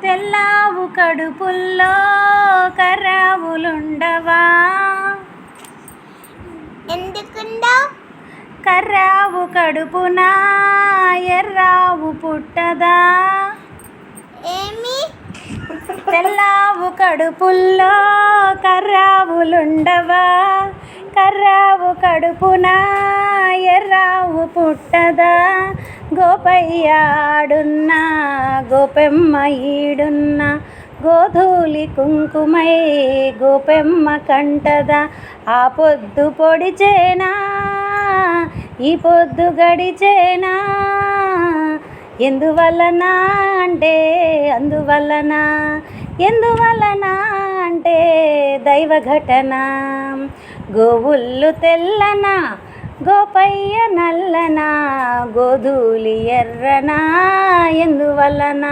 తెల్లావు కడుపుల్లో కర్రావులుండవా? ఎందుకుండవు? కర్రావు కడుపున ఎర్రావు పుట్టదా? ఏమి? తెల్లావు కడుపుల్లో కర్రావులుండవా? కర్రావు కడుపున ఎర్రావు పుట్టదా? గోపయ్య ఆడున్నా గోపెమ్మ ఈడున్నా గోధూలి కుంకుమై గోపెమ్మ కంటదా? ఆ పొద్దు పొడిచేనా ఈ పొద్దు గడిచేనా? ఎందువలన అంటే అందువలన, ఎందువలన అంటే దైవ ఘటన. గోవుళ్ళు తెల్లన గోపయ్య నల్లన గోధూలి ఎర్రన ఎందువలన?